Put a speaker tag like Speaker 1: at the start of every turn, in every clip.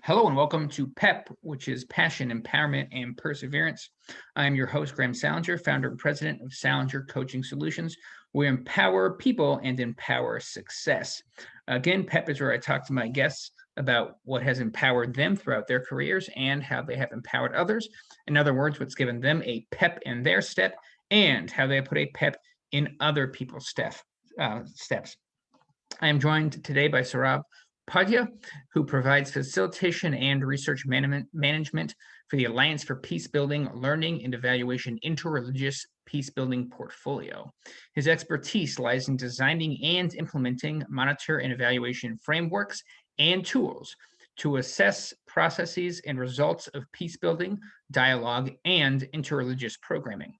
Speaker 1: Hello and welcome to PEP, which is Passion, Empowerment, and Perseverance. I am your host, Graham Salinger, founder and president of Salinger Coaching Solutions. We empower people and empower success. Again, PEP is where I talk to my guests about what has empowered them throughout their careers and how they have empowered others. In other words, what's given them a pep in their step and how they put a pep in other people's steps. I am joined today by Saurav Upadhyay, who provides facilitation and research management for the Alliance for Peacebuilding, Learning and Evaluation Interreligious Peacebuilding Portfolio. His expertise lies in designing and implementing monitor and evaluation frameworks and tools to assess processes and results of peacebuilding, dialogue, and interreligious programming.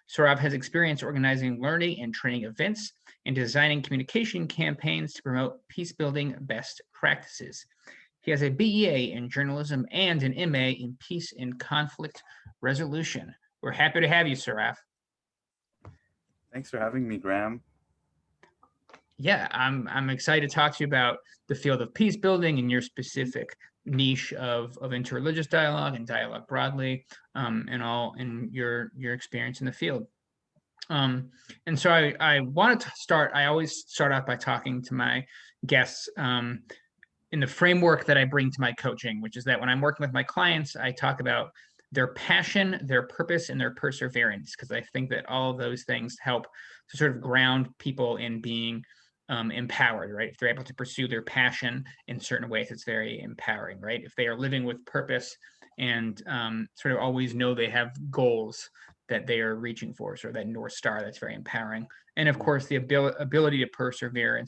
Speaker 1: Saurav has experience organizing learning and training events and designing communication campaigns to promote peace-building best practices. He has a BEA in journalism and an MA in peace and conflict resolution. We're happy to have you, Saurav.
Speaker 2: Thanks for having me, Graham.
Speaker 1: Yeah, I'm excited to talk to you about the field of peace building and your specific niche of interreligious dialogue and dialogue broadly, and your experience in the field. And so I wanted to start. I always start off by talking to my guests in the framework that I bring to my coaching, which is that when I'm working with my clients, I talk about their passion, their purpose, and their perseverance, because I think that all of those things help to sort of ground people in being empowered, right? If they're able to pursue their passion in certain ways, it's very empowering, right? If they are living with purpose and sort of always know they have goals that they are reaching for, so that North Star, that's very empowering. And of course, the ability to persevere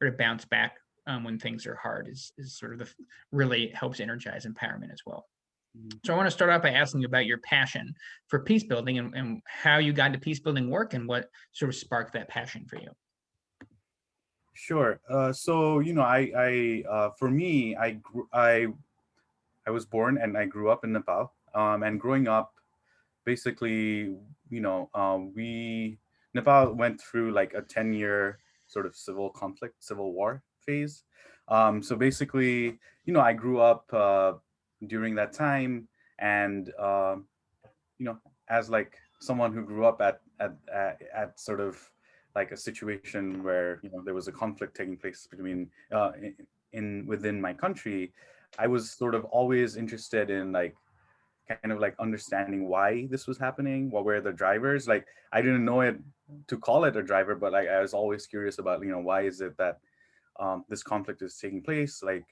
Speaker 1: or to bounce back when things are hard is sort of really helps energize empowerment as well. So I want to start out by asking you about your passion for peace building and how you got into peace building work and what sort of sparked that passion for you.
Speaker 2: Sure. So for me, I was born and I grew up in Nepal. And growing up, basically, we Nepal went through like a 10-year sort of civil war phase. So basically, I grew up during that time, and you know, as like someone who grew up at sort of like a situation where there was a conflict taking place between in within my country, I was sort of always interested in like kind of like understanding why this was happening, what were the drivers. Like I didn't know it to call it a driver, but like I was always curious about why is it that this conflict is taking place, like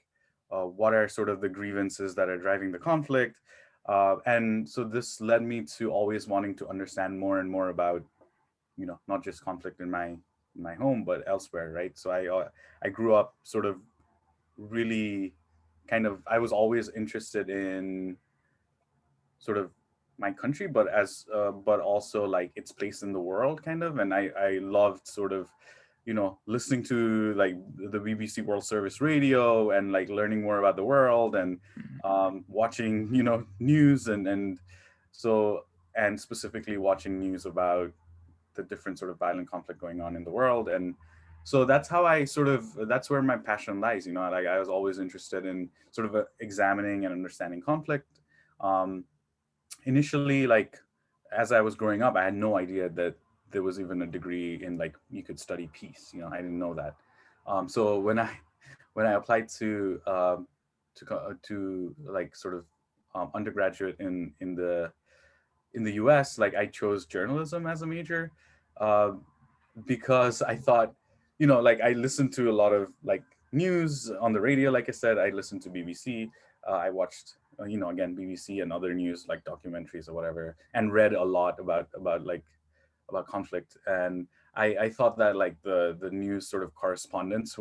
Speaker 2: what are sort of the grievances that are driving the conflict. And so this led me to always wanting to understand more and more about not just conflict in my home but elsewhere, right? So I grew up sort of really kind of, I was always interested in sort of my country, but but also like its place in the world kind of. And I loved sort of listening to like the BBC World Service radio and like learning more about the world, and watching news, and so, and specifically watching news about the different sort of violent conflict going on in the world. And so that's how that's where my passion lies. Like I was always interested in sort of examining and understanding conflict. Initially, like as I was growing up, I had no idea that there was even a degree in like you could study peace. I didn't know that. So when I applied to like sort of undergraduate in the US, like I chose journalism as a major, uh, because I thought, like I listened to a lot of like news on the radio. Like I said, I listened to BBC. I watched, again, BBC and other news like documentaries or whatever, and read a lot about conflict. And I thought that like the news sort of correspondents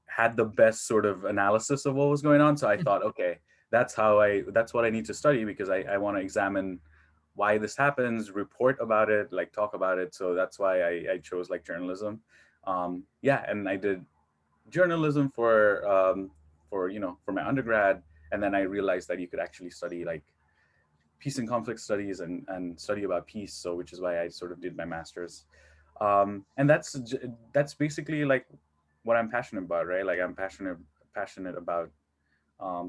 Speaker 2: had the best sort of analysis of what was going on. So I thought, okay, that's what I need to study, because I want to examine why this happens, report about it, like talk about it. So that's why I chose like journalism. Yeah, and I did journalism for my undergrad, and then I realized that you could actually study like peace and conflict studies and study about peace. So which is why I sort of did my master's. And that's basically like what I'm passionate about, right? Like I'm passionate about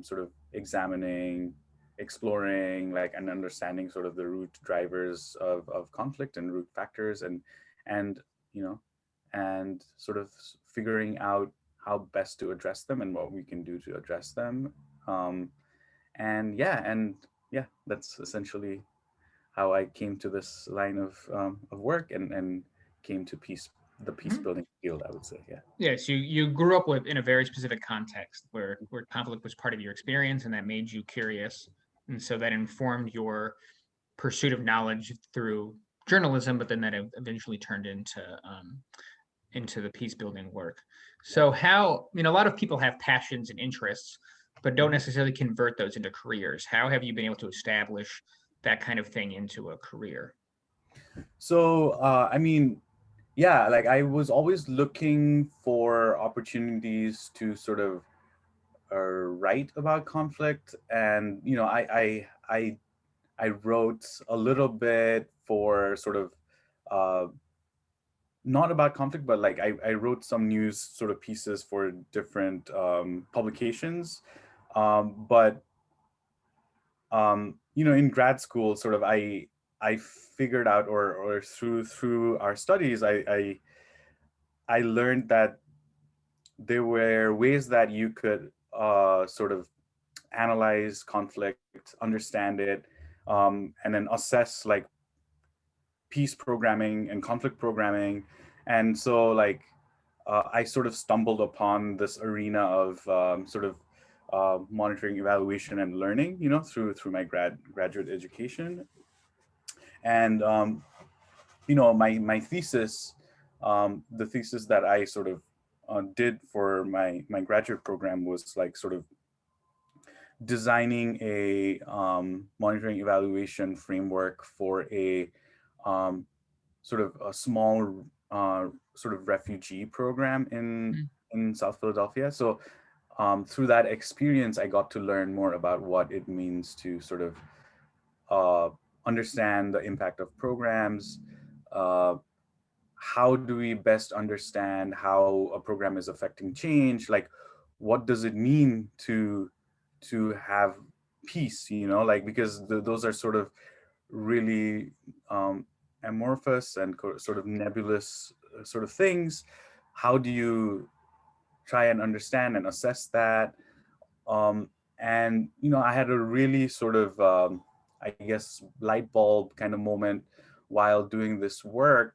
Speaker 2: sort of examining, exploring, like, and understanding sort of the root drivers of conflict and root factors, and you know, and sort of figuring out how best to address them and what we can do to address them. Um, and that's essentially how I came to this line of work, and came to the peace
Speaker 1: Mhm.
Speaker 2: building field, I would say. Yeah.
Speaker 1: Yes, you grew up with in a very specific context where conflict was part of your experience, and that made you curious, and so that informed your pursuit of knowledge through journalism, but then that eventually turned into the peace building work.
Speaker 2: Yeah.
Speaker 1: So how, a lot of people have passions and interests, but don't
Speaker 2: Mhm.
Speaker 1: necessarily convert those into careers. How have you been able to establish that kind of thing into a career?
Speaker 2: So, I mean, yeah, like I was always looking for opportunities to sort of write about conflict, and I wrote a little bit for sort of uh, not about conflict, but like I wrote some news sort of pieces for different publications, but in grad school, sort of I figured out, or through our studies, I learned that there were ways that you could sort of analyze conflict, understand it, and then assess like peace programming and conflict programming. And so like I sort of stumbled upon this arena of sort of monitoring, evaluation, and learning, through my graduate education. And my thesis, the thesis that I sort of did for my graduate program was like sort of designing a monitoring evaluation framework for a um, sort of a small sort of refugee program
Speaker 1: Mm,
Speaker 2: in South Philadelphia. So through that experience, I got to learn more about what it means to sort of understand the impact of programs. Uh, how do we best understand how a program is affecting change? Like, what does it mean to have peace? Like, because those are sort of really amorphous and sort of nebulous sort of things. How do you try and understand and assess that? And I had a really sort of I guess light bulb kind of moment while doing this work,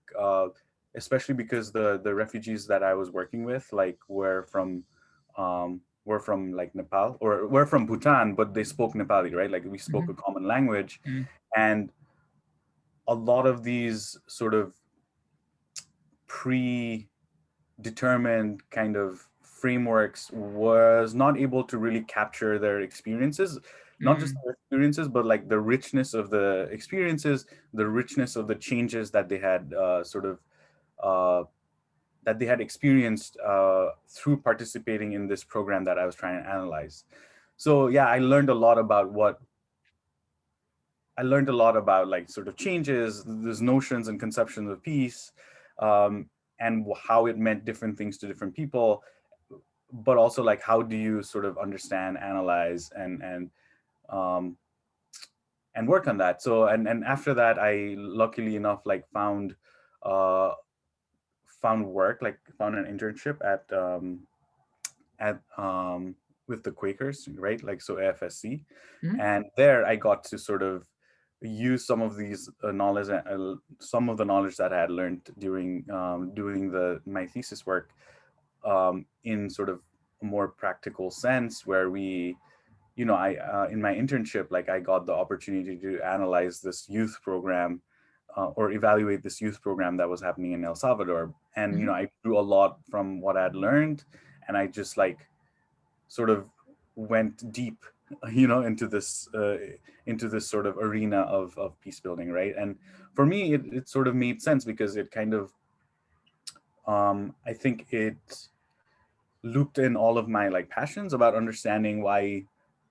Speaker 2: especially because the refugees that I was working with, like, were from like Nepal, or were from Bhutan, but they spoke Nepali, right? Like, we spoke a
Speaker 1: mhm,
Speaker 2: common language.
Speaker 1: mm,
Speaker 2: And a lot of these sort of predetermined kind of frameworks was not able to really capture their experiences, not just
Speaker 1: mm,
Speaker 2: their experiences, but like the richness of the experiences, the richness of the changes that they had uh, experienced through participating in this program that I was trying to analyze. So yeah, I learned a lot about like sort of changes, these notions and conceptions of peace, um, and how it meant different things to different people, but also like how do you sort of understand, analyze, um, and work on that. So and after that, I luckily enough like uh, found an internship at with the Quakers, right? Like, so AFSC,
Speaker 1: mhm,
Speaker 2: and there I got to sort of use some of these knowledge, some of the knowledge that I had learned during doing my thesis work, in sort of a more practical sense, where I in my internship, like, I got the opportunity to analyze this youth program, or evaluate this youth program that was happening in El Salvador. And
Speaker 1: mhm.
Speaker 2: I drew a lot from what I had learned, and I just like sort of went deep, into this sort of arena of peace building, right? And for me, it sort of made sense because it kind of I think it looped in all of my like passions about understanding why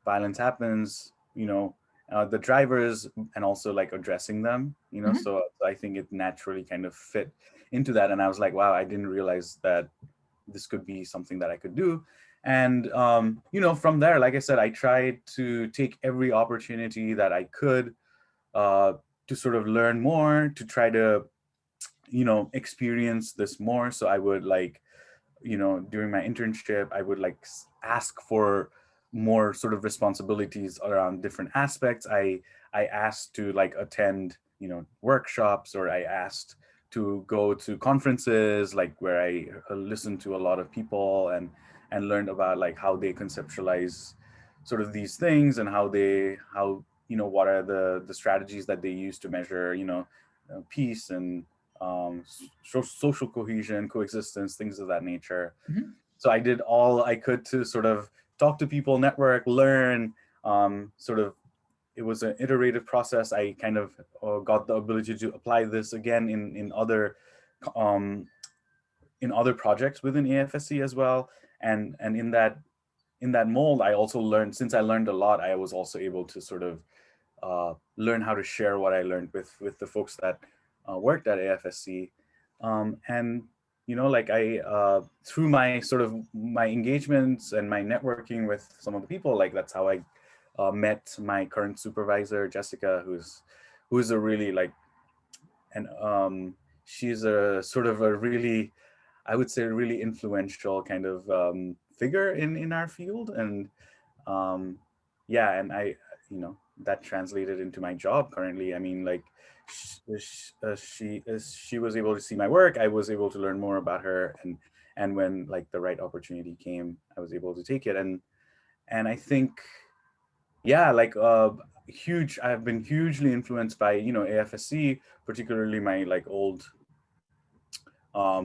Speaker 2: violence happens, the drivers, and also like addressing them.
Speaker 1: Mhm.
Speaker 2: So I think it naturally kind of fit into that, and I was like, wow, I didn't realize that this could be something that I could do. And from there, like I said, I tried to take every opportunity that I could uh, to sort of learn more, to try to experience this more. So I would like, during my internship, I would like ask for more sort of responsibilities around different aspects. I asked to like attend workshops, or I asked to go to conferences, like where I listened to a lot of people and learned about like how they conceptualize sort of these things, and how what are the strategies that they use to measure peace and social cohesion, coexistence, things of that nature.
Speaker 1: Mhm.
Speaker 2: So I did all I could to sort of talk to people, network, learn. Sort of, it was an iterative process. I kind of got the ability to apply this again um, in other projects within AFSC as well. And in that mold, I also learned, since I learned a lot, I was also able to sort of learn how to share what I learned with the folks that worked at AFSC. And like I through my sort of my engagements and my networking with some of the people, like that's how I met my current supervisor, Jessica, who's a really like, and she's a sort of a really, I would say, really influential kind of figure in our field. And um, yeah, and that translated into my job currently. I mean, like she was able to see my work. I was able to learn more about her, and when like the right opportunity came, I was able to take it. And I think, yeah, like huge. I've been hugely influenced by AFSC, particularly my like old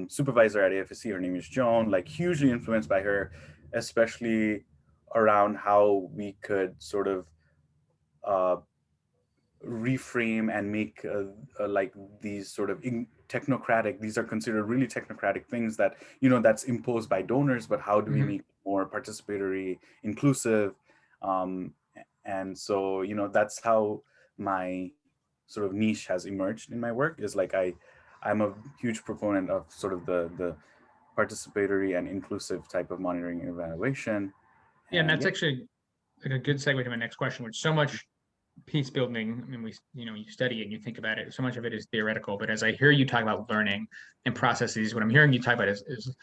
Speaker 2: supervisor at AFSC. Her name is Joan. Like hugely influenced by her, especially around how we could sort of uh, reframe and make like these sort of technocratic, these are considered really technocratic things that that's imposed by donors, but how do we
Speaker 1: Mhm.
Speaker 2: make it more participatory, inclusive? And so that's how my sort of niche has emerged in my work, is like I'm a huge proponent of sort of the participatory and inclusive type of monitoring and evaluation.
Speaker 1: Yeah, and
Speaker 2: And
Speaker 1: that's
Speaker 2: yeah.
Speaker 1: actually like a good segue to my next question, which so much peace building, I mean, you study it and you think about it, so much of it is theoretical, but as I hear you talk about learning and processes, what I'm hearing you talk about is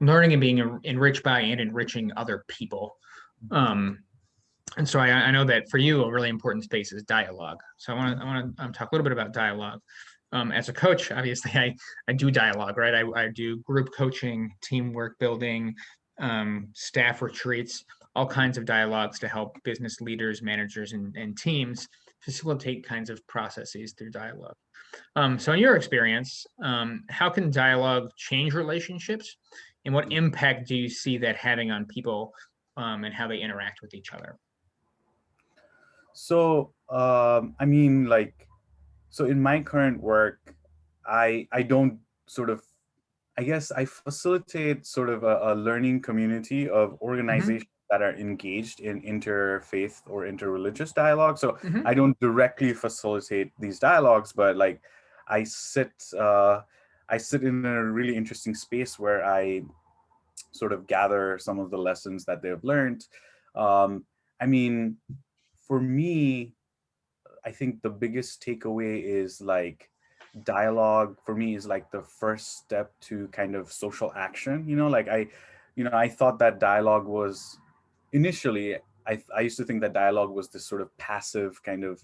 Speaker 1: learning and being enriched by and enriching other people. Um, and so I know that for you, a really important space is dialogue. So I want to talk a little bit about dialogue. As a coach, obviously, I do dialogue, right? I do group coaching, teamwork building, staff retreats, all kinds of dialogues to help business leaders, managers, and teams facilitate kinds of processes through dialogue. So, in your experience, how can dialogue change relationships, and what impact do you see that having on people and how they interact with each other?
Speaker 2: So I mean, like, so in my current work, I don't sort of, I guess I facilitate sort of a learning community of
Speaker 1: Hmm.
Speaker 2: organizations that are engaged in interfaith or interreligious dialogue. So
Speaker 1: Hmm.
Speaker 2: I don't directly facilitate these dialogues, but like I sit uh, I sit in a really interesting space where I sort of gather some of the lessons that they've learned. Um, I mean, for me, I think the biggest takeaway is like dialogue for me is like the first step to kind of social action. Like I thought that dialogue was initially, I used to think that dialogue was this sort of passive kind of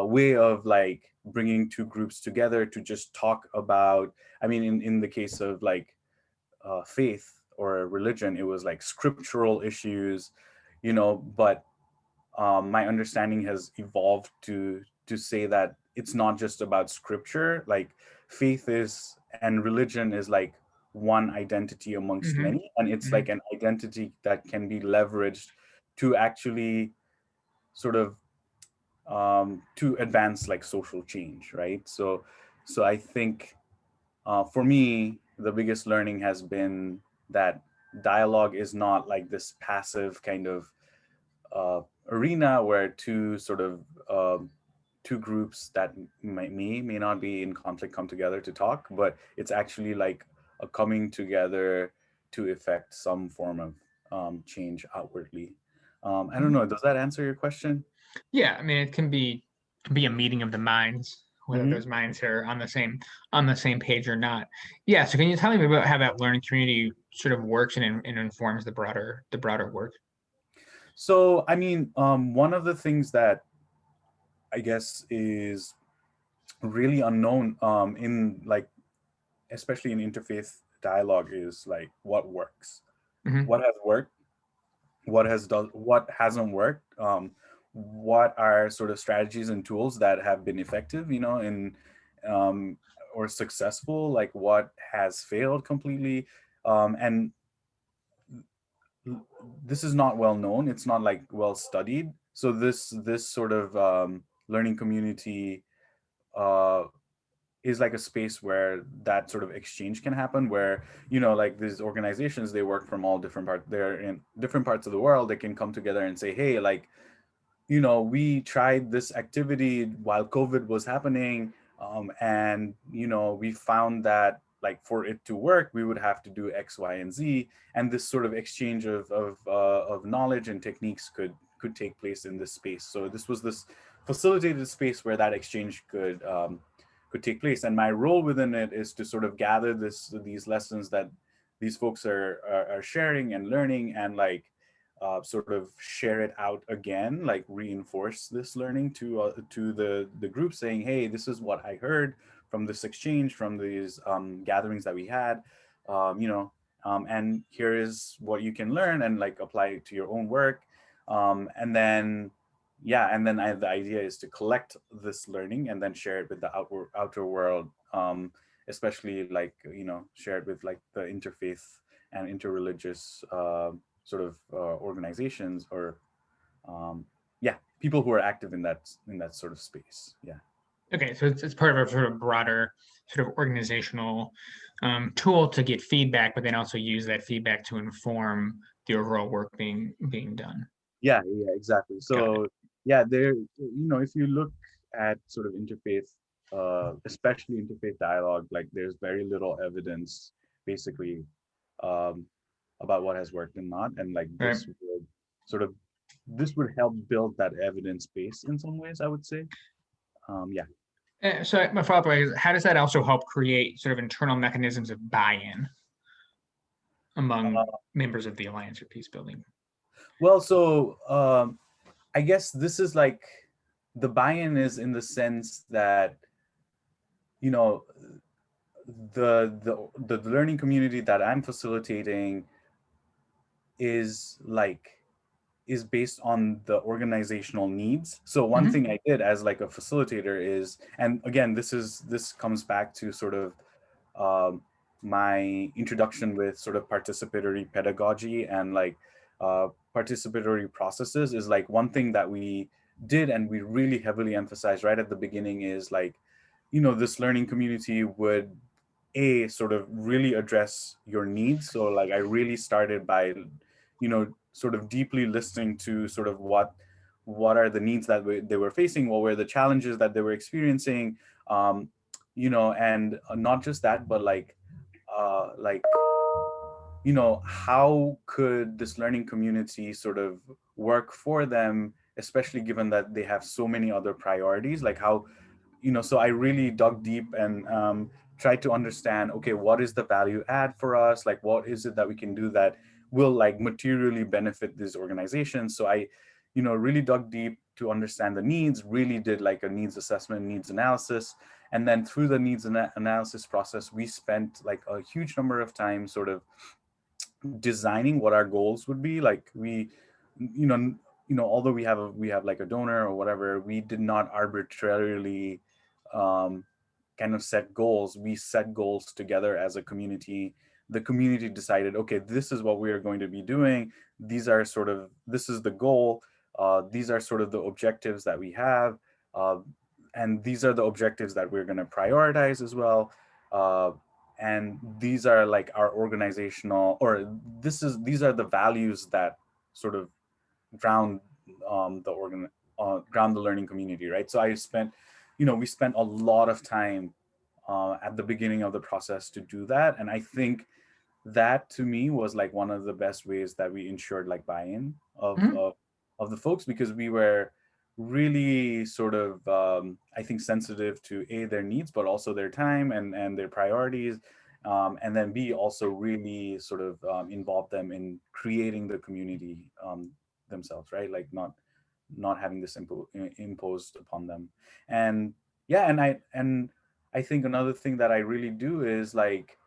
Speaker 2: way of like bringing two groups together to just talk about. I mean, in the case of like faith or religion, it was like scriptural issues, but my understanding has evolved to say that it's not just about scripture. Like faith is and religion is like one identity amongst
Speaker 1: Hmm.
Speaker 2: many, and it's like
Speaker 1: Hmm.
Speaker 2: an identity that can be leveraged to actually sort of to advance like social change, right? So I think for me the biggest learning has been that dialogue is not like this passive kind of arena where two sort of two groups that may not be in conflict come together to talk, but it's actually like a coming together to effect some form of change outwardly. I don't know. Does that answer your question?
Speaker 1: Yeah, I mean, it can be a meeting of the minds, whether
Speaker 2: Mm-hmm.
Speaker 1: those minds are on the same page or not. Yeah. So can you tell me about how that learning community sort of works and informs the broader work?
Speaker 2: So, I mean, one of the things that I guess is really unknown in like, especially in interfaith dialogue, is like what works,
Speaker 1: Hmm.
Speaker 2: what has worked, what hasn't worked, what are sort of strategies and tools that have been effective, in um, or successful, like what has failed completely, and this is not well known. It's not like well studied. So this sort of learning community uh, is like a space where that sort of exchange can happen, where like these organizations, they work from all different parts, they're in different parts of the world, they can come together and say, hey, like, we tried this activity while COVID was happening, and we found that, like, for it to work, we would have to do X, Y, and Z, and this sort of exchange of knowledge and techniques could take place in this space. So this was this facilitated space where that exchange could take place, and my role within it is to sort of gather these lessons that these folks are sharing and learning, and like sort of share it out again, like reinforce this learning to the group, saying, hey, this is what I heard from this exchange, from these gatherings that we had, you know and here is what you can learn and like apply it to your own work. And then the idea is to collect this learning and then share it with the outer world, especially like share it with like the interfaith and interreligious sort of organizations, or people who are active in that sort of space. Yeah.
Speaker 1: Okay, so it's part of a sort of broader sort of organizational tool to get feedback, but then also use that feedback to inform the overall work being done.
Speaker 2: Yeah, exactly.
Speaker 1: Got it.
Speaker 2: So yeah, there, if you look at sort of interfaith, especially interfaith dialogue, like there's very little evidence basically um, about what has worked and not, and like
Speaker 1: Right.
Speaker 2: sort of this would help build that evidence base in some ways, I would say. Yeah.
Speaker 1: So my follow-up is, how does that also help create sort of internal mechanisms of buy-in among members of the Alliance for Peace Building?
Speaker 2: Well, so I guess this is like the buy-in is in the sense that you know the learning community that I'm facilitating is like is based on the organizational needs. So one
Speaker 1: Hmm.
Speaker 2: thing I did as like a facilitator is, and again, this comes back to sort of um, my introduction with sort of participatory pedagogy and like participatory processes, is like one thing that we did and we really heavily emphasized right at the beginning is like, this learning community would sort of really address your needs. So like I really started by sort of deeply listening to sort of what are the needs that they were facing, what were the challenges that they were experiencing, and not just that, but like how could this learning community sort of work for them, especially given that they have so many other priorities, like how so I really dug deep and tried to understand, okay, what is the value add for us, like what is it that we can do that will like materially benefit these organizations. So I really dug deep to understand the needs, really did like a needs assessment, needs analysis, and then through the needs analysis process, we spent like a huge number of time sort of designing what our goals would be. Like we you know although we have like a donor or whatever, we did not arbitrarily um, kind of set goals. We set goals together as a community. The community decided, okay, this is what we are going to be doing. This is the goal. These are sort of the objectives that we have, uh, and these are the objectives that we're going to prioritize as well. uh, and these are like our organizational, or these are the values that sort of ground ground the learning community, right? So we spent a lot of time at the beginning of the process to do that, and I think that to me was like one of the best ways that we ensured like buy-in
Speaker 1: Mhm.
Speaker 2: of the folks, because we were really sort of I think sensitive to a their needs, but also their time and their priorities, and then b also really sort of involve them in creating the community themselves, right? Like not having this imposed upon them. And yeah, and I think another thing that I really do is like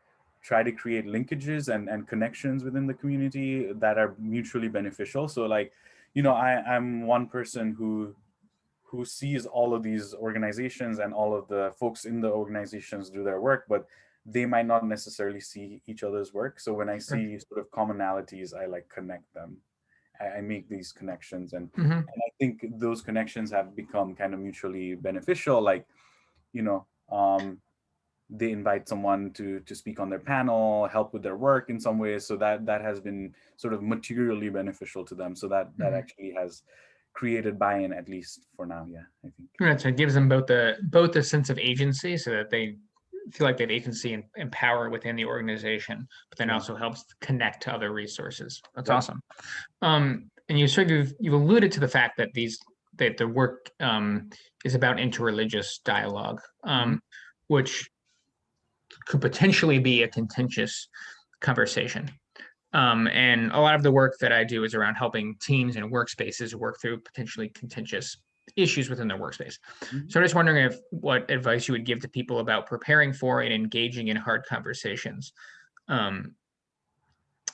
Speaker 2: try to create linkages and connections within the community that are mutually beneficial. So like, I'm one person who sees all of these organizations and all of the folks in the organizations do their work, but they might not necessarily see each other's work. So when I
Speaker 1: Sure.
Speaker 2: see sort of commonalities, I like connect them. I make these connections,
Speaker 1: Mhm.
Speaker 2: and I think those connections have become kind of mutually beneficial. Like, you know, they invite someone to speak on their panel, help with their work in some ways, so that has been sort of materially beneficial to them. So that
Speaker 1: Mhm.
Speaker 2: actually has created buy-in, at least for now. Yeah, I think.
Speaker 1: Right, so it gives them both a sense of agency, so that they feel like they have agency and power within the organization, but then
Speaker 2: Yeah.
Speaker 1: also helps connect to other resources. That's
Speaker 2: Yep.
Speaker 1: awesome. And you've alluded to the fact that the work is about interreligious dialogue,
Speaker 2: Mhm.
Speaker 1: which could potentially be a contentious conversation. And a lot of the work that I do is around helping teams and workspaces work through potentially contentious issues within their workspace.
Speaker 2: Mhm.
Speaker 1: So I'm just wondering if what advice you would give to people about preparing for and engaging in hard conversations. Um,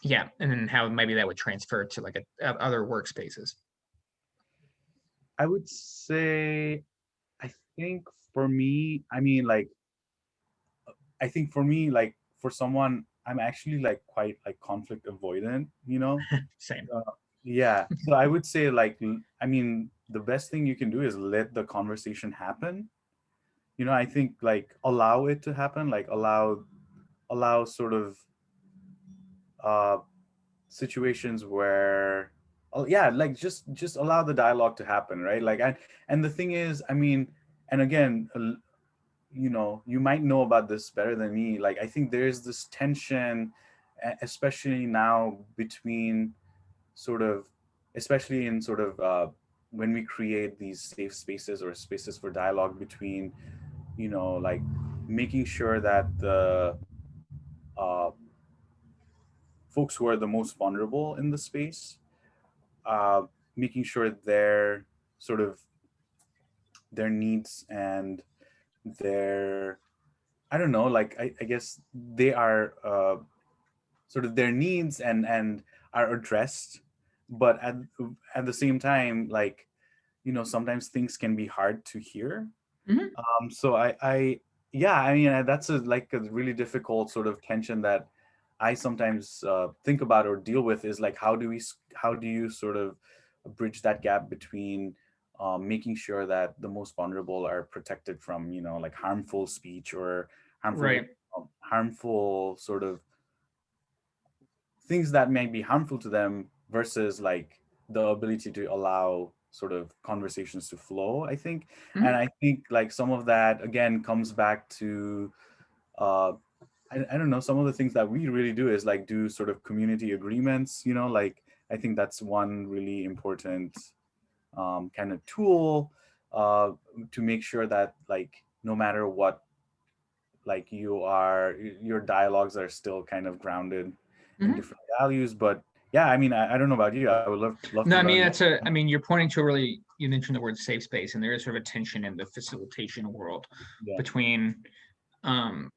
Speaker 1: yeah, and then how maybe that would transfer to like other workspaces.
Speaker 2: I would say, I think for me, I think for me, like for someone, I'm actually like quite like conflict avoidant,
Speaker 1: Same.
Speaker 2: Uh, yeah. So I would say like, the best thing you can do is let the conversation happen. I think like allow it to happen, like allow sort of uh situations where, oh yeah, like just allow the dialogue to happen, right? Like, and the thing is, and again, you might know about this better than me. Like, I think there's this tension, especially now between sort of, especially in sort of when we create these safe spaces or spaces for dialogue between, like making sure that the uh, folks who are the most vulnerable in the space, uh, making sure their sort of their needs and their, I don't know, like I guess they are sort of their needs and are addressed, but at the same time, like, sometimes things can be hard to hear.
Speaker 1: Mhm.
Speaker 2: So I yeah, that's like a really difficult sort of tension that I sometimes think about or deal with, is like, how do you sort of bridge that gap between making sure that the most vulnerable are protected from, like harmful speech or
Speaker 1: Right.
Speaker 2: harmful sort of things that may be harmful to them, versus like the ability to allow sort of conversations to flow, I think. And
Speaker 1: Mhm.
Speaker 2: I think like some of that again comes back to uh I don't know, some of the things that we really do is like do sort of community agreements, like I think that's one really important kind of tool uh to make sure that like no matter what, like your dialogues are still kind of grounded in
Speaker 1: Mhm.
Speaker 2: different values. But yeah, I don't know about you, I would love
Speaker 1: No,
Speaker 2: to
Speaker 1: I mean
Speaker 2: learn
Speaker 1: that's
Speaker 2: more.
Speaker 1: a. I mean, you're pointing to a really. You mentioned the word safe space, and there is sort of a tension in the facilitation world
Speaker 2: Yeah.
Speaker 1: between. Um,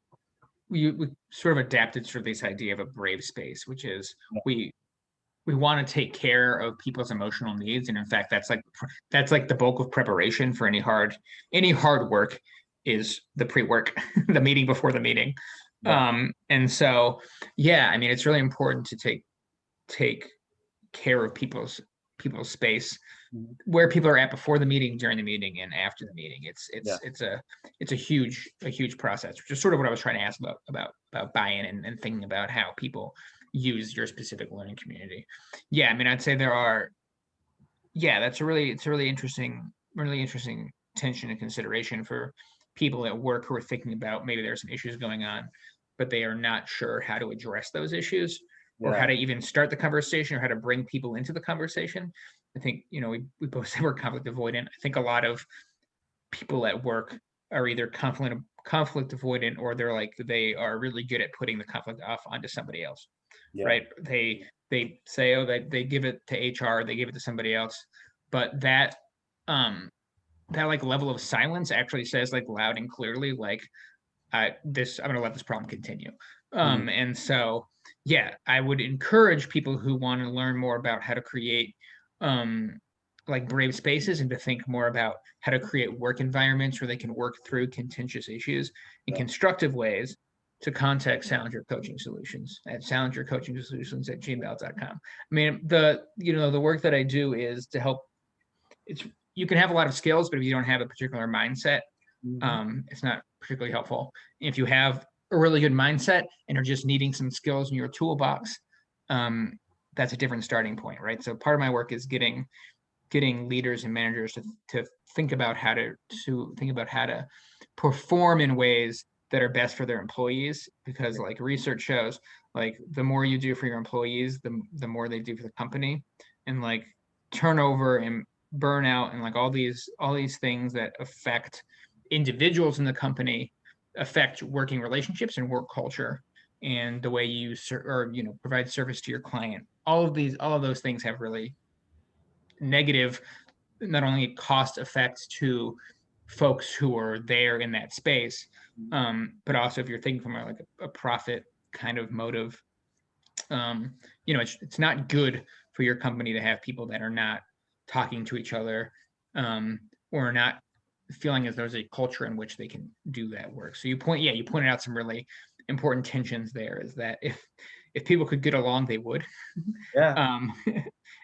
Speaker 1: we sort of adapted sort of this idea of a brave space, which is
Speaker 2: Yeah.
Speaker 1: we we want to take care of people's emotional needs, and in fact, that's like the bulk of preparation for any hard work is the pre-work, the meeting before the meeting.
Speaker 2: Yeah.
Speaker 1: And so, yeah, I mean, it's really important to take care of people's space
Speaker 2: Mhm.
Speaker 1: where people are at before the meeting, during the meeting, and after the meeting. It's
Speaker 2: Yeah.
Speaker 1: it's it's a it's a huge process, which is sort of what I was trying to ask about buy-in and thinking about how people use your specific learning community. Yeah, I mean, I'd say there are. Yeah, it's a really interesting tension and consideration for people at work who are thinking about maybe there's some issues going on. but they are not sure how to address those issues or how
Speaker 2: Yeah.
Speaker 1: to even start the conversation or how to bring people into the conversation. I think, we both say we're conflict avoidant. I think a lot of people at work are either conflict avoidant, or they are really good at putting the conflict off onto somebody else,
Speaker 2: Yeah.
Speaker 1: right? They say, oh, they give it to HR, they give it to somebody else, but that like level of silence actually says like loud and clearly like I'm gonna let this problem continue.
Speaker 2: Mhm.
Speaker 1: And so yeah, I would encourage people who want to learn more about how to create like brave spaces and to think more about how to create work environments where they can work through contentious issues in
Speaker 2: Yeah.
Speaker 1: constructive ways, to contact Salinger Coaching Solutions at salingercoachingsolutions@gmail.com. I mean, the work that I do is to help. You can have a lot of skills, but if you don't have a particular mindset,
Speaker 2: Mhm.
Speaker 1: it's not particularly helpful. If you have a really good mindset and are just needing some skills in your toolbox, that's a different starting point, right? So part of my work is getting leaders and managers to think about how to perform in ways that are best for their employees, because like research shows, like the more you do for your employees, the more they do for the company. And like turnover and burnout and like all these things that affect individuals in the company affect working relationships and work culture and the way you provide service to your client. All of those things have really negative, not only cost effects to folks who are there in that space, but also if you're thinking from a profit kind of motive, it's not good for your company to have people that are not talking to each other, or not feeling as there's a culture in which they can do that work. So you pointed out some really important tensions there, is that if people could get along, they would.
Speaker 2: Yeah.
Speaker 1: um,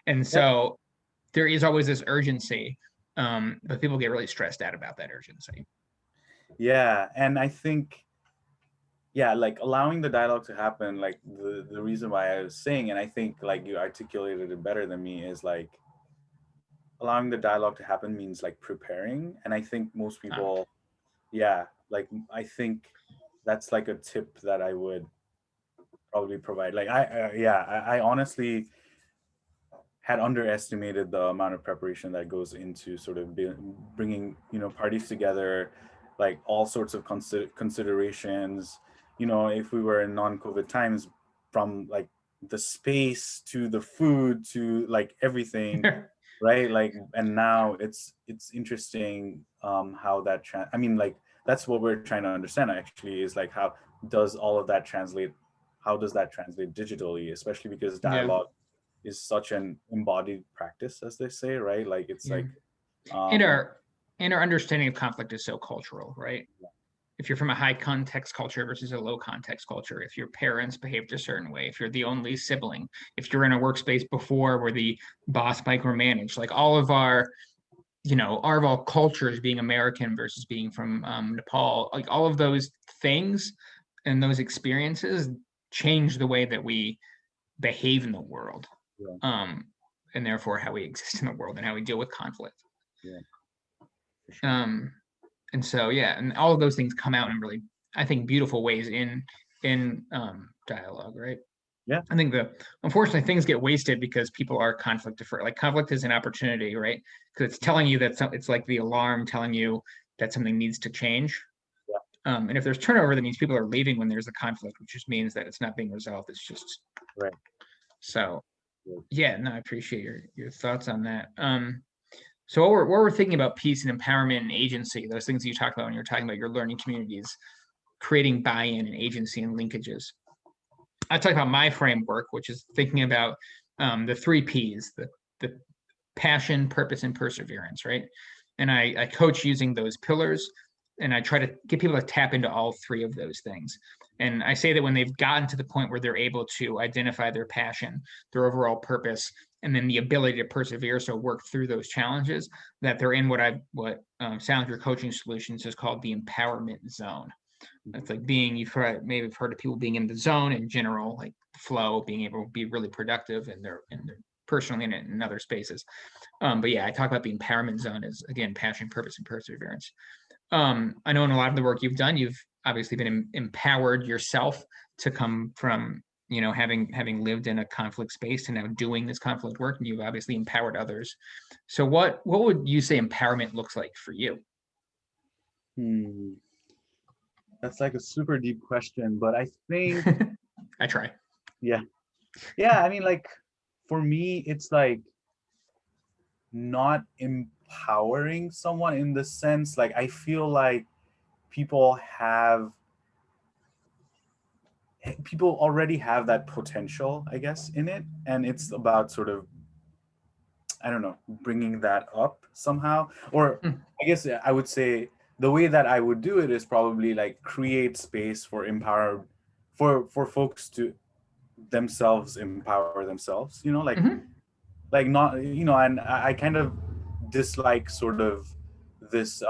Speaker 1: and
Speaker 2: Yeah.
Speaker 1: so there is always this urgency, but people get really stressed out about that urgency.
Speaker 2: Yeah. And I think, yeah, like allowing the dialogue to happen, like the reason why I was saying, and I think like you articulated it better than me, is like allowing the dialogue to happen means like preparing. And I think most
Speaker 1: Um,
Speaker 2: people, yeah, like I think that's like a tip that I would probably provide. Like I honestly had underestimated the amount of preparation that goes into sort of bringing parties together, like all sorts of considerations. If we were in non-COVID times, from like the space to the food to like everything, right? Like, and now it's interesting how that I mean, like that's what we're trying to understand actually, is like how does all of that translate, how does that translate digitally, especially because
Speaker 1: yeah,
Speaker 2: dialogue is such an embodied practice, as they say, right? Like it's
Speaker 1: yeah.
Speaker 2: like
Speaker 1: And
Speaker 2: um
Speaker 1: our understanding of conflict is so cultural, right? If you're from a high context culture versus a low context culture, if your parents behaved a certain way, if you're the only sibling, if you're in a workspace before where the boss micromanaged, like all of our cultures, being American versus being from Nepal, like all of those things and those experiences change the way that we behave in the world,
Speaker 2: yeah,
Speaker 1: um, and therefore how we exist in the world and how we deal with conflict.
Speaker 2: yeah, for sure.
Speaker 1: Um, and so yeah, and all of those things come out in really, I think, beautiful ways in dialogue, right?
Speaker 2: Yeah,
Speaker 1: I think unfortunately things get wasted because people are conflict deferred. Like conflict is an opportunity, right? Because it's telling you that it's like the alarm telling you that something needs to change.
Speaker 2: yeah,
Speaker 1: And if there's turnover, that means people are leaving when there's a conflict, which just means that it's not being resolved. It's just
Speaker 2: right,
Speaker 1: so.
Speaker 2: right.
Speaker 1: Yeah, no, I appreciate your thoughts on that. So what we're thinking about peace and empowerment and agency, those things that you talked about when you're talking about your learning communities, creating buy-in and agency and linkages. I talk about my framework, which is thinking about the three P's, the passion, purpose, and perseverance, right? And I coach using those pillars, and I try to get people to tap into all three of those things. And I say that when they've gotten to the point where they're able to identify their passion, their overall purpose, and then the ability to persevere, so work through those challenges, that they're in what Salinger Coaching Solutions is called the empowerment zone. It's like maybe you've heard of people being in the zone in general, like flow, being able to be really productive in their personally and in other spaces. But yeah, I talk about the empowerment zone as, again, passion, purpose, and perseverance. I know in a lot of the work you've done, you've obviously been empowered yourself to come from, having lived in a conflict space to now doing this conflict work, and you've obviously empowered others. So what would you say empowerment looks like for you?
Speaker 2: Hmm. That's like a super deep question, but I think,
Speaker 1: I try.
Speaker 2: yeah, yeah. I mean, like for me, it's like not empowering someone in the sense, like I feel like people have people already have that potential, I guess, in it, and it's about sort of, I don't know, bringing that up somehow. Or
Speaker 1: Mm,
Speaker 2: I guess I would say the way that I would do it is probably like create space for empower for folks to themselves empower themselves,
Speaker 1: mhm.
Speaker 2: like not, and I kind of dislike sort of this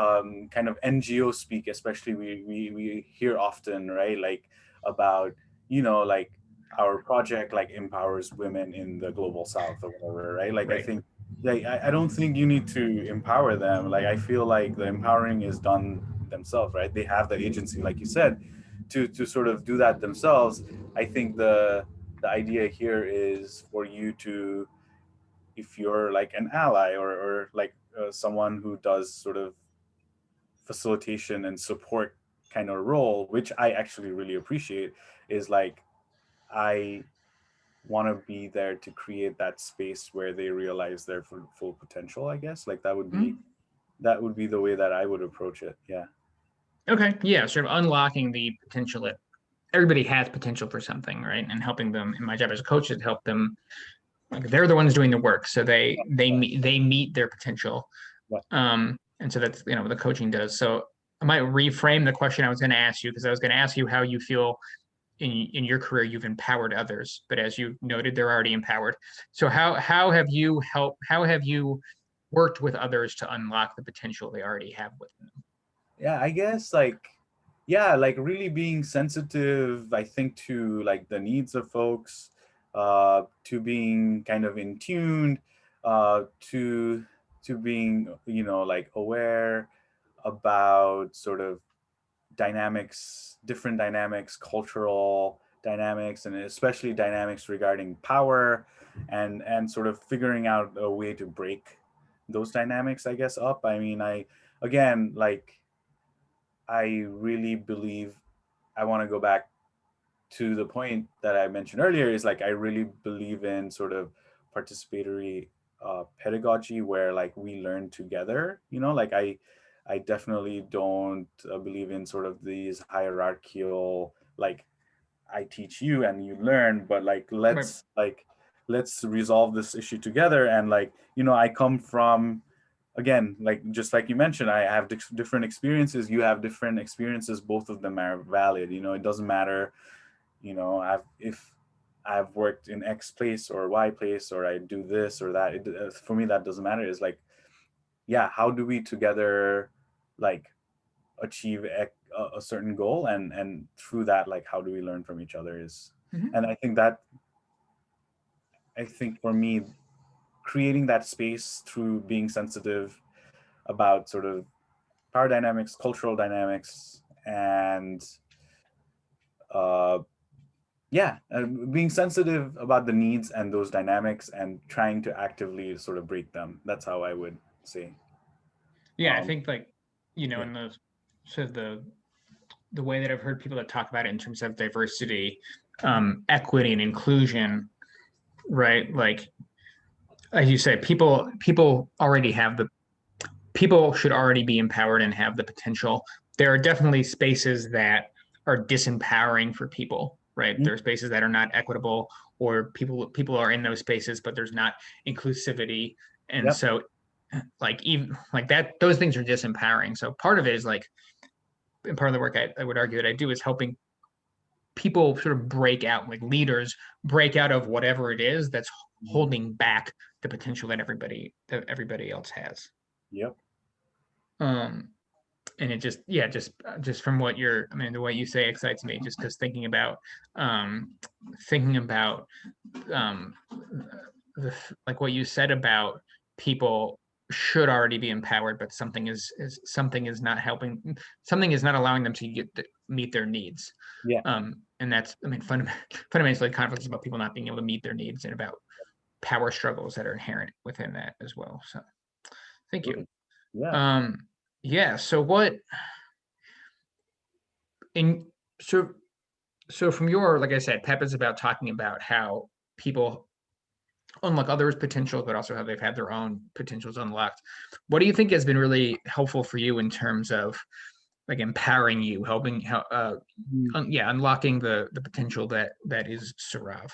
Speaker 2: kind of NGO speak, especially we hear often, right? Like about, like our project like empowers women in the global south or whatever, right? Like I
Speaker 1: Right.
Speaker 2: think, like I don't think you need to empower them. Like I feel like the empowering is done themselves, right? They have the agency, like you said, to sort of do that themselves. I think the idea here is for you to, if you're like an ally or like someone who does sort of facilitation and support kind of role, which I actually really appreciate, is like I want to be there to create that space where they realize their full potential, I guess. Like
Speaker 1: Mhm.
Speaker 2: that would be the way that I would approach it. Yeah.
Speaker 1: Okay. Yeah. Sort of unlocking the potential that everybody has potential for something, right? And helping them. And my job as a coach is to help them. Like they're the ones doing the work, so they meet their potential.
Speaker 2: Yeah.
Speaker 1: And so that's what the coaching does. So I might reframe the question I was going to ask you, because I was going to ask you how you feel in your career you've empowered others, but as you noted, they're already empowered. So how have you worked with others to unlock the potential they already have within them?
Speaker 2: Yeah, I guess like, yeah, like really being sensitive, I think, to like the needs of folks, to being kind of in tuned, to being, like aware about sort of dynamics, different dynamics, cultural dynamics, and especially dynamics regarding power, and sort of figuring out a way to break those dynamics, I guess, up. I mean, again, like I really believe, I want to go back to the point that I mentioned earlier, is like I really believe in sort of participatory pedagogy where like we learn together, like I definitely don't believe in sort of these hierarchical, like I teach you and you learn, but like
Speaker 1: Right.
Speaker 2: let's resolve this issue together. And like, I come from, again, like just like you mentioned, I have different experiences, you have different experiences, both of them are valid. It doesn't matter, if I've worked in X place or Y place, or I do this or that. For me, that doesn't matter. It's like, yeah, how do we together like achieve a certain goal, and through that, like how do we learn from each other is.
Speaker 1: Mhm.
Speaker 2: And I think for me, creating that space through being sensitive about sort of power dynamics, cultural dynamics, and uh, yeah, being sensitive about the needs and those dynamics and trying to actively sort of break them. That's how I would say.
Speaker 1: Yeah, I
Speaker 2: Um,
Speaker 1: think like,
Speaker 2: yeah.
Speaker 1: in the sort of the way that I've heard people that talk about it in terms of diversity, equity and inclusion, right? Like as you say, people already have the people should already be empowered and have the potential. There are definitely spaces that are disempowering for people, right?
Speaker 2: Mhm.
Speaker 1: There are spaces that are not equitable, or people are in those spaces, but there's not inclusivity. And
Speaker 2: Yep.
Speaker 1: so like even like that, those things are disempowering. So part of it is like, and part of the work I would argue that I do is helping people sort of break out, like leaders break out of whatever it is that's
Speaker 2: Mhm.
Speaker 1: holding back the potential that everybody else has.
Speaker 2: Yep.
Speaker 1: Um, and it just, yeah, just from what you're, I mean, the way you say excites me, just because thinking about um, like what you said about people. should already be empowered, but something is not helping, something is not allowing them to meet their needs.
Speaker 2: Yeah.
Speaker 1: And that's, I mean, fundamentally conflict is about people not being able to meet their needs and about power struggles that are inherent within that as well. So thank you.
Speaker 2: Yeah.
Speaker 1: Yeah. So what in so from your, like I said, PEP is about talking about how people unlock others' potential, but also how they've had their own potentials unlocked. What do you think has been really helpful for you in terms of like empowering you, helping unlocking the potential that is Saurav?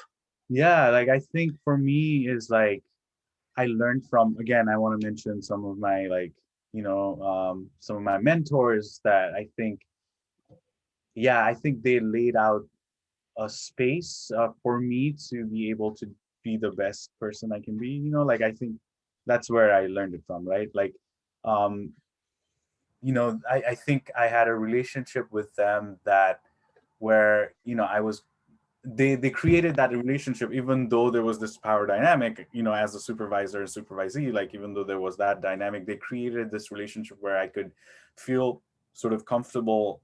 Speaker 2: Yeah, like I think for me is like I learned from, again, I want to mention some of my like, some of my mentors that I think, yeah, I think they laid out a space for me to be able to be the best person I can be. Like I think that's where I learned it from, right? Like, um, I think I had a relationship with them that where, I was they created that relationship even though there was this power dynamic, as a supervisor and supervisee, like even though there was that dynamic, they created this relationship where I could feel sort of comfortable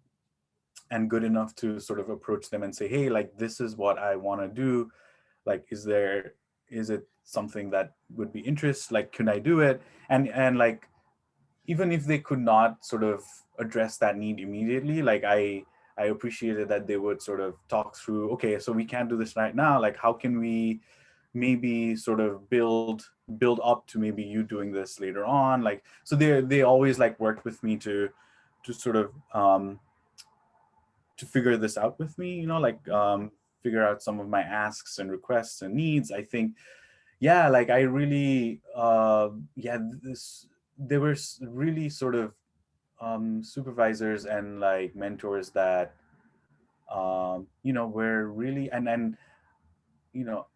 Speaker 2: and good enough to sort of approach them and say, hey, like this is what I want to do. Like is it something that would be interest, like can I do it? And like even if they could not sort of address that need immediately, like I appreciated that they would sort of talk through, okay, so we can't do this right now, like how can we maybe sort of build up to maybe you doing this later on. Like so they always like worked with me to sort of to figure this out with me, like figure out some of my asks and requests and needs. I think, yeah, like I really yeah, this there were really sort of supervisors and like mentors that were really, and you know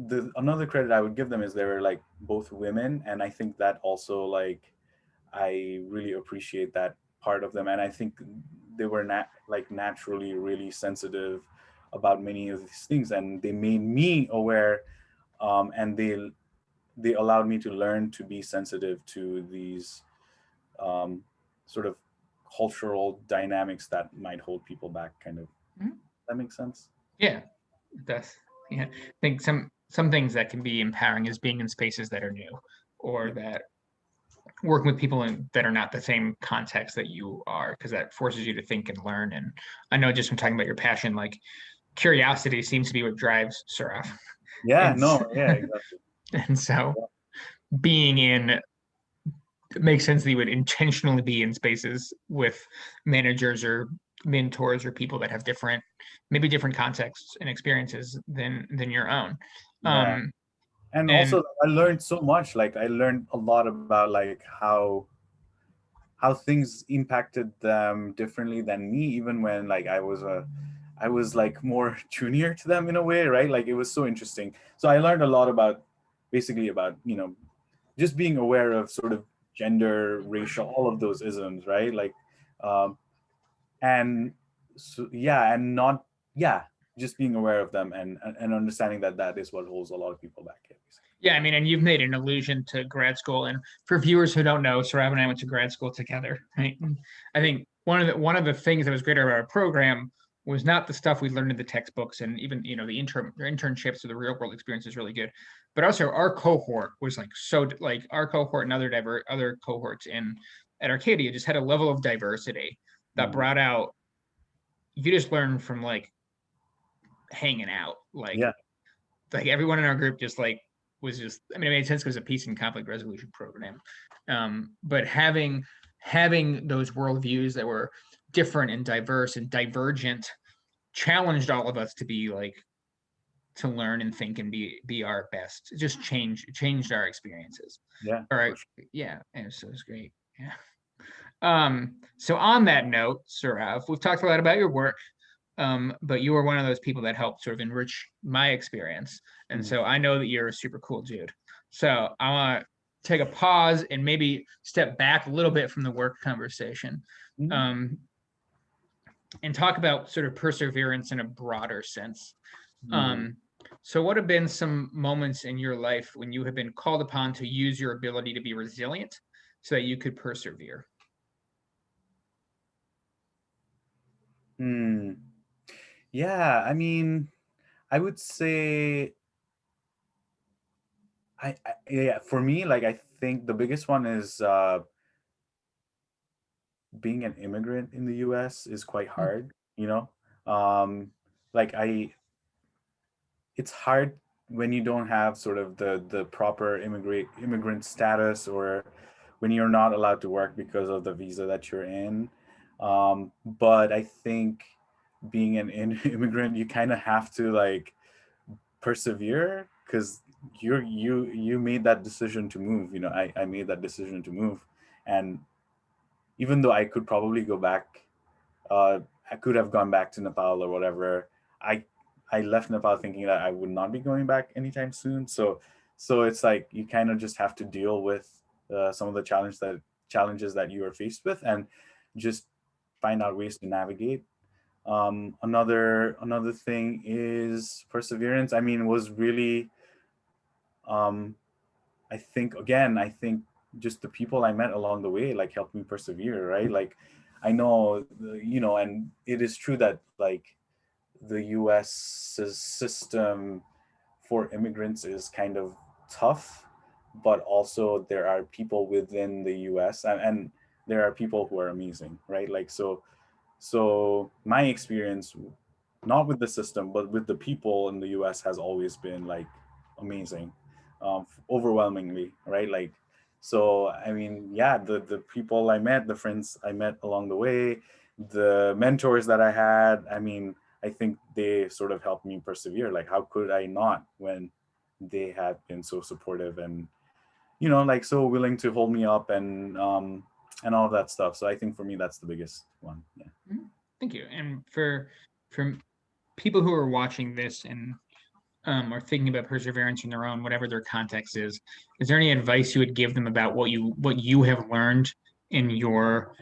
Speaker 2: the another credit I would give them is they were like both women, and I think that also like I really appreciate that part of them, and I think they were not like naturally really sensitive about many of these things, and they made me aware, and they allowed me to learn to be sensitive to these um, sort of cultural dynamics that might hold people back. Kind of,
Speaker 1: Mhm.
Speaker 2: that makes sense.
Speaker 1: Yeah, that's, yeah. I think some things that can be empowering is being in spaces that are new, or
Speaker 2: Yeah.
Speaker 1: that working with people that are not the same context that you are, because that forces you to think and learn. And I know just from talking about your passion, like curiosity seems to be what drives Saurav.
Speaker 2: Yeah.
Speaker 1: And
Speaker 2: No. Yeah. Exactly.
Speaker 1: and so
Speaker 2: Yeah.
Speaker 1: being in it makes sense that you would intentionally be in spaces with managers or mentors or people that have maybe different contexts and experiences than your own.
Speaker 2: Yeah.
Speaker 1: Um,
Speaker 2: And
Speaker 1: and
Speaker 2: also, I learned so much. Like, I learned a lot about like how things impacted them differently than me, even when like I was like more junior to them in a way, right? Like it was so interesting. So I learned a lot about basically about just being aware of sort of gender, racial, all of those isms, right? Like, um, and so yeah, and not yeah, just being aware of them and understanding that that is what holds a lot of people back. Yeah,
Speaker 1: yeah, I mean, and you've made an allusion to grad school. And for viewers who don't know, Saurav and I went to grad school together. Right? And I think one of the things that was great about our program was not the stuff we learned in the textbooks, and even the internships or the real world experience is really good, but also our cohort was like like our cohort and other cohorts in at Arcadia just had a level of diversity that
Speaker 2: Mhm.
Speaker 1: brought out, you just learn from like hanging out,
Speaker 2: Yeah.
Speaker 1: like everyone in our group just like was just, I mean, it made sense because it's a peace and conflict resolution program. But having those worldviews that were different and diverse and divergent challenged all of us to be like, to learn and think and be our best. It just changed our experiences.
Speaker 2: Yeah,
Speaker 1: All
Speaker 2: for
Speaker 1: right.
Speaker 2: sure.
Speaker 1: Yeah. And so it's great. Yeah. So on that note, Saurav, we've talked a lot about your work, but you were one of those people that helped sort of enrich my experience. And
Speaker 2: Mhm.
Speaker 1: so I know that you're a super cool dude. So I want to take a pause and maybe step back a little bit from the work conversation,
Speaker 2: Mhm.
Speaker 1: um, and talk about sort of perseverance in a broader sense.
Speaker 2: Mhm.
Speaker 1: Um, So what have been some moments in your life when you have been called upon to use your ability to be resilient so that you could persevere?
Speaker 2: Hmm. Yeah, I mean, I would say yeah, for me, like I think the biggest one is being an immigrant in the US is quite
Speaker 1: Mm,
Speaker 2: hard, you know? Um like it's hard when you don't have sort of the proper immigrant status, or when you're not allowed to work because of the visa that you're in. But I think being an immigrant, you kind of have to like persevere, because you made that decision to move. I made that decision to move, and even though I could probably go back, uh, I could have gone back to Nepal or whatever. I I left Nepal thinking that I would not be going back anytime soon. So it's like you kind of just have to deal with some of the challenges that you are faced with, and just find out ways to navigate. Another thing is perseverance. I mean, was really um, I think just the people I met along the way like helped me persevere, right? Like I know, and it is true that like the US's system for immigrants is kind of tough, but also there are people within the US, and there are people who are amazing, right? Like so my experience, not with the system, but with the people in the US, has always been like amazing, overwhelmingly, right? Like, so I mean, yeah, the people I met, the friends I met along the way, the mentors that I had, I mean, I think they sort of helped me persevere. Like, how could I not when they had been so supportive and like so willing to hold me up, and all of that stuff. So I think for me that's the biggest one. Yeah.
Speaker 1: mm, thank you. And for people who are watching this and are thinking about perseverance in their own, whatever their context is there any advice you would give them about what you have learned in your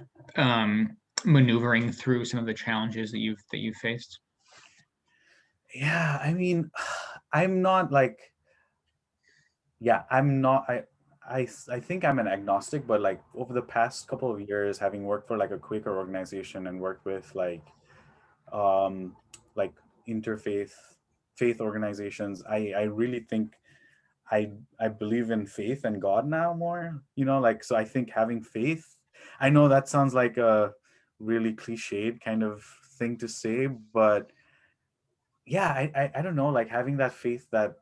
Speaker 1: maneuvering through some of the challenges that you've faced?
Speaker 2: Yeah, I mean, I'm not like, yeah, I'm not, I think I'm an agnostic, but like over the past couple of years, having worked for like a Quaker organization and worked with um, like interfaith faith organizations, I really think I believe in faith and God now more, like, so I think having faith, I know that sounds like a really cliched kind of thing to say, but yeah, I don't know, like having that faith that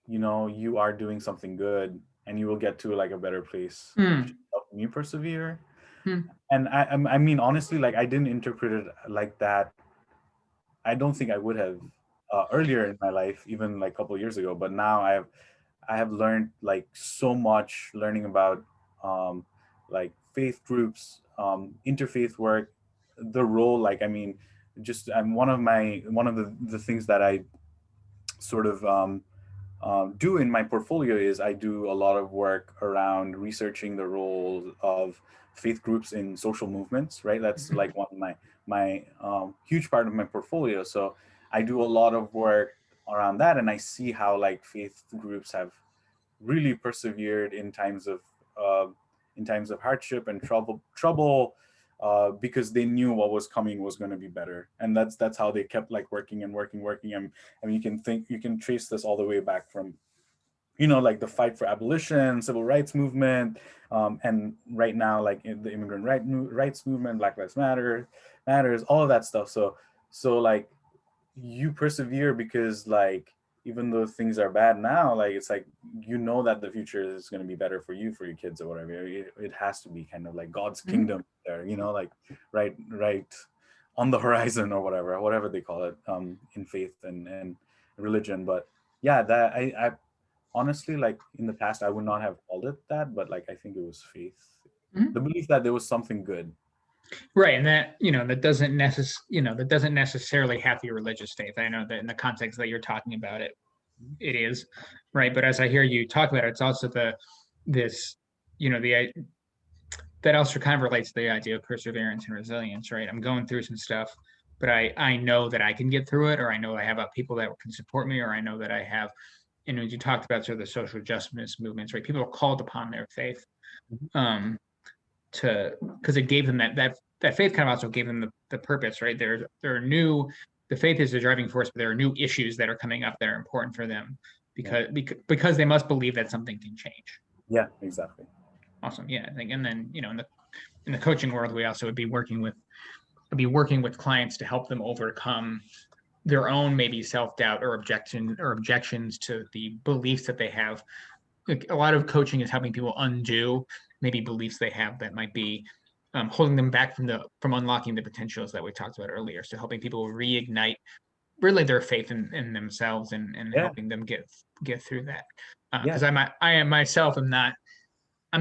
Speaker 2: you are doing something good and you will get to like a better place,
Speaker 1: Hmm.
Speaker 2: helping you persevere.
Speaker 1: Hmm.
Speaker 2: And I mean, honestly, like I didn't interpret it like that. I don't think I would have earlier in my life, even like a couple of years ago, but now I have learned like so much, learning about um like faith groups, interfaith work, the role, like, I mean, just I'm one of the things that I sort of do in my portfolio is I do a lot of work around researching the role of faith groups in social movements. Right, that's
Speaker 1: Mhm.
Speaker 2: like one of my huge part of my portfolio. So I do a lot of work around that, and I see how like faith groups have really persevered uh, in times of hardship and trouble, because they knew what was coming was going to be better, and that's how they kept like working and working. I mean, you can trace this all the way back from like the fight for abolition, civil rights movement, and right now like in the rights movement, Black Lives matters, all of that stuff. So like you persevere because like even though things are bad now, like it's like that the future is going to be better for you, for your kids or whatever. It has to be kind of like God's
Speaker 1: Mhm.
Speaker 2: kingdom there, like right on the horizon, or whatever they call it, in faith and religion. But yeah, that I honestly, like in the past I would not have called it that, but like I think it was faith, the
Speaker 1: Mhm.
Speaker 2: belief that there was something good.
Speaker 1: Right, and that doesn't necessarily have to be religious faith. I know that in the context that you're talking about it is, right? But as I hear you talk about it, it's also this, the that also kind of relates to the idea of perseverance and resilience, right? I'm going through some stuff but I know that I can get through it, or I know I have people that can support me, or I know that I have, and as you talked about sort of the social justice movements, right? People are called upon their faith,
Speaker 2: Mhm.
Speaker 1: because it gave them that faith kind of also gave them the purpose, right? There are new, the faith is the driving force, but there are new issues that are coming up that are important for them
Speaker 2: Yeah.
Speaker 1: because they must believe that something can change.
Speaker 2: Yeah, exactly.
Speaker 1: Awesome. Yeah. I think, and then, in the coaching world, we also would be working with clients to help them overcome their own maybe self-doubt or objections to the beliefs that they have. Like, a lot of coaching is helping people undo maybe beliefs they have that might be holding them back from unlocking the potentials that we talked about earlier. So helping people reignite really their faith in themselves, and
Speaker 2: Yeah,
Speaker 1: helping them get through that.
Speaker 2: yeah.
Speaker 1: Because I am myself, I'm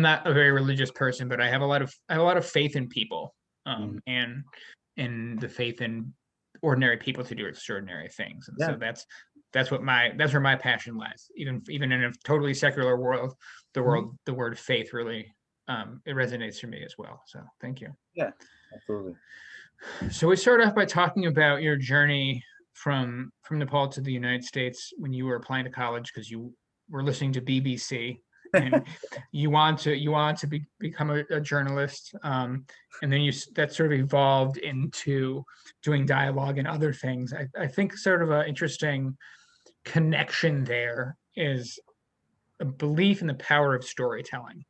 Speaker 1: not a very religious person, but I have a lot of faith in people,
Speaker 2: Mhm.
Speaker 1: and in the faith in ordinary people to do extraordinary things. And
Speaker 2: Yeah,
Speaker 1: so that's where my passion lies. Even in a totally secular world,
Speaker 2: Mhm.
Speaker 1: the word faith really, it resonates for me as well. So thank you.
Speaker 2: Yeah, absolutely.
Speaker 1: So we started off by talking about your journey from Nepal to the United States when you were applying to college because you were listening to BBC, and become a journalist, and then that sort of evolved into doing dialogue and other things. I think sort of an interesting connection there is a belief in the power of storytelling,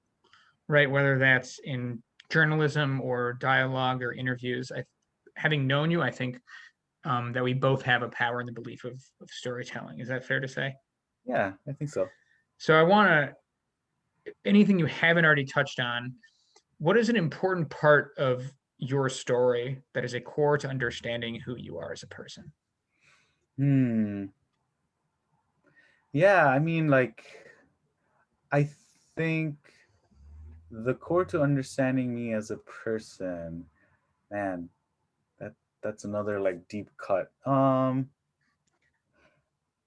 Speaker 1: right? Whether that's in journalism or dialogue or interviews. Having known you, I think that we both have a power in the belief of storytelling. Is that fair to say?
Speaker 2: Yeah, I think so.
Speaker 1: So I want anything you haven't already touched on, what is an important part of your story that is a core to understanding who you are as a person?
Speaker 2: Hmm. Yeah, I mean, like, I think the core to understanding me as a person, man, that that's another like deep cut. I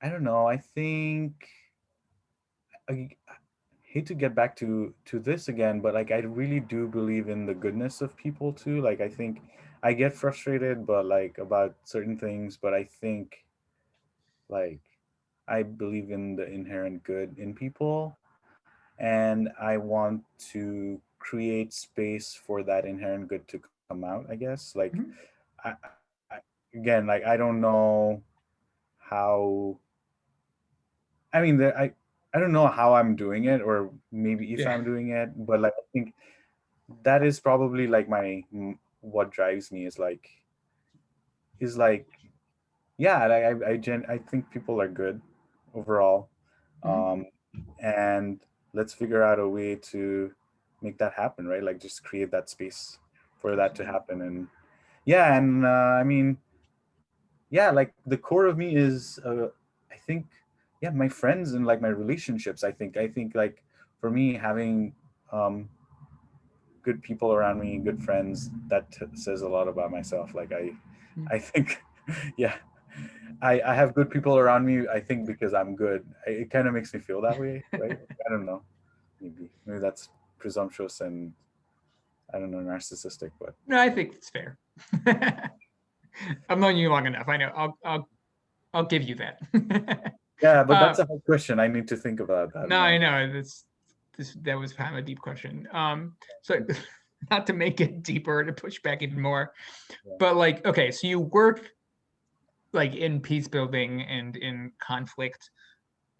Speaker 2: don't know. I think I hate to get back to this again, but like I really do believe in the goodness of people too. Like I think I get frustrated, but like about certain things, but I think like I believe in the inherent good in people, and I want to create space for that inherent good to come out, I guess. Like
Speaker 1: Mhm.
Speaker 2: I again, like I don't know how, I mean, I don't know how I'm doing it, or maybe if
Speaker 1: Yeah.
Speaker 2: I'm doing it, but like I think that is probably like what drives me is like yeah, like I think people are good overall,
Speaker 1: Mhm.
Speaker 2: um, and let's figure out a way to make that happen, right? Like just create that space for that to happen, and yeah, and I mean, yeah, like the core of me is I think yeah, my friends and like my relationships. I think like for me having um good people around me, good friends, that says a lot about myself. Like I think yeah, I have good people around me, I think, because I'm good. It kind of makes me feel that way, right? I don't know, maybe that's presumptuous and I don't know, narcissistic, but
Speaker 1: No, I think it's fair. I've known you long enough. I know. I'll give you that.
Speaker 2: yeah, but
Speaker 1: uh,
Speaker 2: that's a hard question. I need to think about that
Speaker 1: no, I
Speaker 2: more.
Speaker 1: know that was kind of a deep question. So not to make it deeper, to push back even more,
Speaker 2: Yeah.
Speaker 1: but like, okay, so you work like in peace building and in conflict.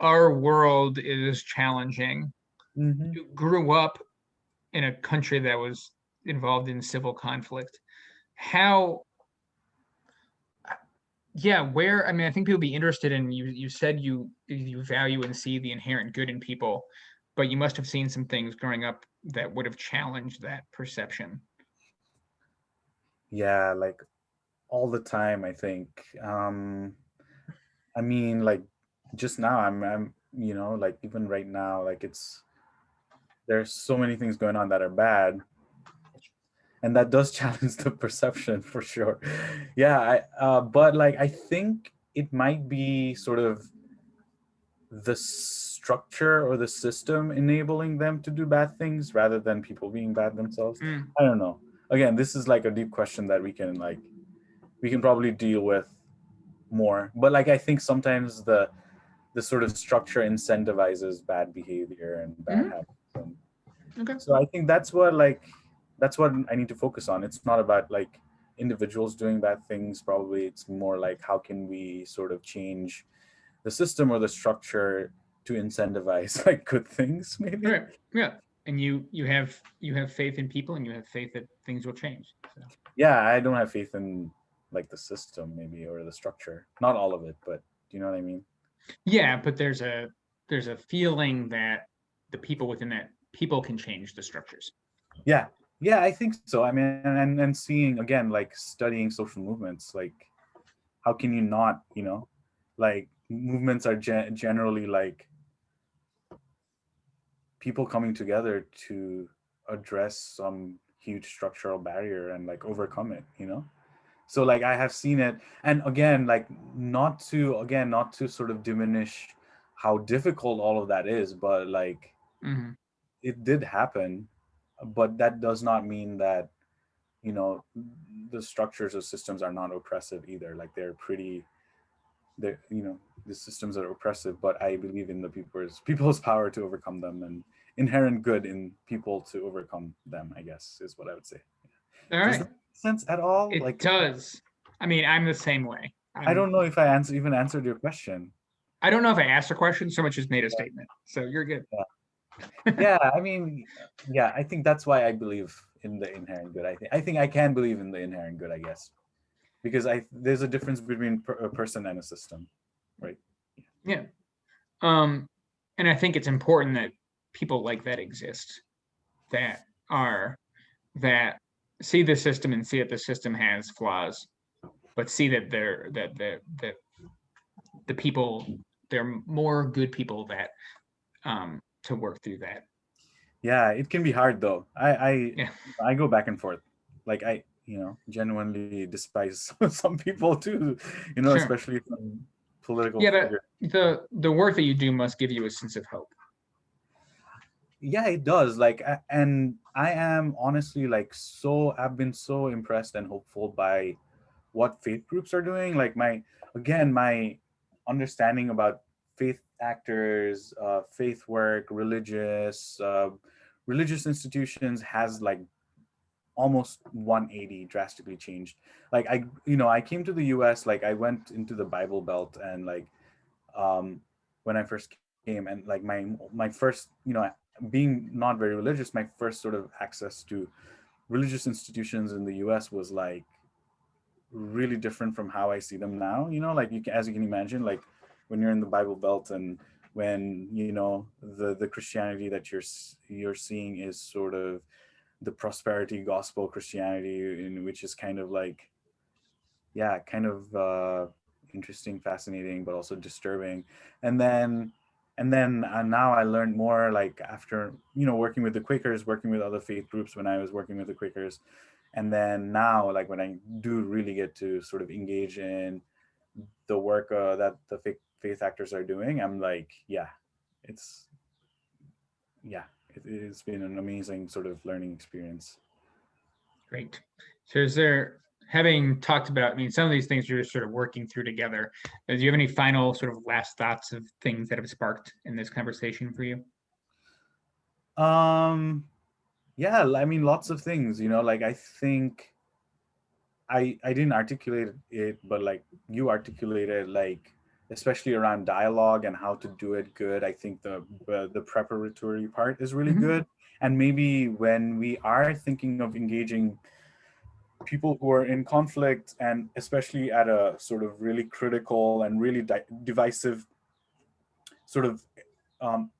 Speaker 1: Our world is challenging.
Speaker 2: Hmm.
Speaker 1: You grew up in a country that was involved in civil conflict. How, yeah, where, I mean, I think people be interested in you said you value and see the inherent good in people, but you must have seen some things growing up that would have challenged that perception.
Speaker 2: Yeah, like all the time, I think. I mean, like just now, I'm, like even right now, like there's so many things going on that are bad, and that does challenge the perception for sure. Yeah, but like I think it might be sort of the structure or the system enabling them to do bad things rather than people being bad themselves.
Speaker 1: Mm,
Speaker 2: I don't know. Again, this is like a deep question that we can like we can probably deal with more. But like I think sometimes the sort of structure incentivizes bad behavior and bad
Speaker 1: Mhm.
Speaker 2: habits. And
Speaker 1: Okay.
Speaker 2: so I think that's what I need to focus on. It's not about like individuals doing bad things. Probably it's more like how can we sort of change the system or the structure to incentivize like good things,
Speaker 1: All
Speaker 2: maybe.
Speaker 1: right. Yeah. And you have faith in people, and you have faith that things will change. So
Speaker 2: Yeah, I don't have faith in like the system maybe or the structure. Not all of it, but do you know what I mean?
Speaker 1: yeah, but there's a feeling that the people within that people can change the structures.
Speaker 2: Yeah. Yeah, I think so. I mean, and seeing again, like studying social movements, like how can you not, like movements are generally like people coming together to address some huge structural barrier and like overcome it. So like I have seen it, and again, like not to sort of diminish how difficult all of that is, but like
Speaker 1: Hmm.
Speaker 2: it did happen, but that does not mean that you know the structures or systems are not oppressive either. Like they're the systems are oppressive, but I believe in the people's power to overcome them, and inherent good in people to overcome them, I guess, is what I would say.
Speaker 1: All
Speaker 2: Does
Speaker 1: right.
Speaker 2: that make sense at all?
Speaker 1: It
Speaker 2: Like,
Speaker 1: does. I mean, I'm the same way.
Speaker 2: I don't know if I even answered your question.
Speaker 1: I don't know if I asked a question so much as made a statement. So you're good.
Speaker 2: Yeah. Yeah, I mean, yeah, I think that's why I believe in the inherent good. I think I can believe in the inherent good, I guess, because I there's a difference between a person and a system, right?
Speaker 1: Yeah. Um, and I think it's important that people like that exist, that are that see the system and see that the system has flaws, but see that the people there are more good people that to work through that.
Speaker 2: Yeah, it can be hard though.
Speaker 1: Yeah,
Speaker 2: I go back and forth. Like I genuinely despise some people too,
Speaker 1: sure.
Speaker 2: especially from political
Speaker 1: Yeah, but
Speaker 2: figures.
Speaker 1: the work that you do must give you a sense of hope.
Speaker 2: Yeah, it does. Like, and I am honestly like I've been so impressed and hopeful by what faith groups are doing. Like my understanding about faith actors, faith work, religious institutions has like almost 180 drastically changed. Like I came to the US, like I went into the Bible Belt, and like when I first came, and like my first, being not very religious, my first sort of access to religious institutions in the US was like really different from how I see them now. Like as you can imagine, like when you're in the Bible Belt, and when the Christianity that you're seeing is sort of the prosperity gospel Christianity, in which is kind of like, yeah, kind of interesting, fascinating, but also disturbing. And then now I learned more, like after working with the Quakers, working with other faith groups when I was working with the Quakers, and then now, like when I do really get to sort of engage in the work that the faith actors are doing, I'm like, yeah, it's it's been an amazing sort of learning experience.
Speaker 1: Great. So is there, having talked about, I mean, some of these things you're sort of working through together, do you have any final sort of last thoughts of things that have sparked in this conversation for you?
Speaker 2: um yeah, I mean, lots of things, like I think I didn't articulate it, but like you articulated, like especially around dialogue and how to do it good. I think the preparatory part is really
Speaker 1: Mhm.
Speaker 2: good, and maybe when we are thinking of engaging people who are in conflict, and especially at a sort of really critical and really divisive sort of um,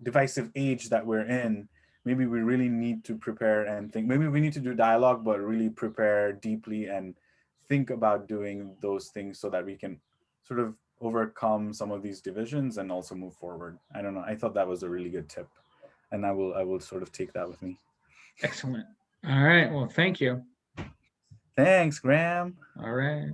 Speaker 2: divisive age that we're in, maybe we really need to prepare and think. Maybe we need to do dialogue, but really prepare deeply and think about doing those things so that we can sort of overcome some of these divisions and also move forward. I don't know. I thought that was a really good tip, and I will sort of take that with me.
Speaker 1: Excellent. All right. Well, thank you.
Speaker 2: Thanks, Graham.
Speaker 1: All right.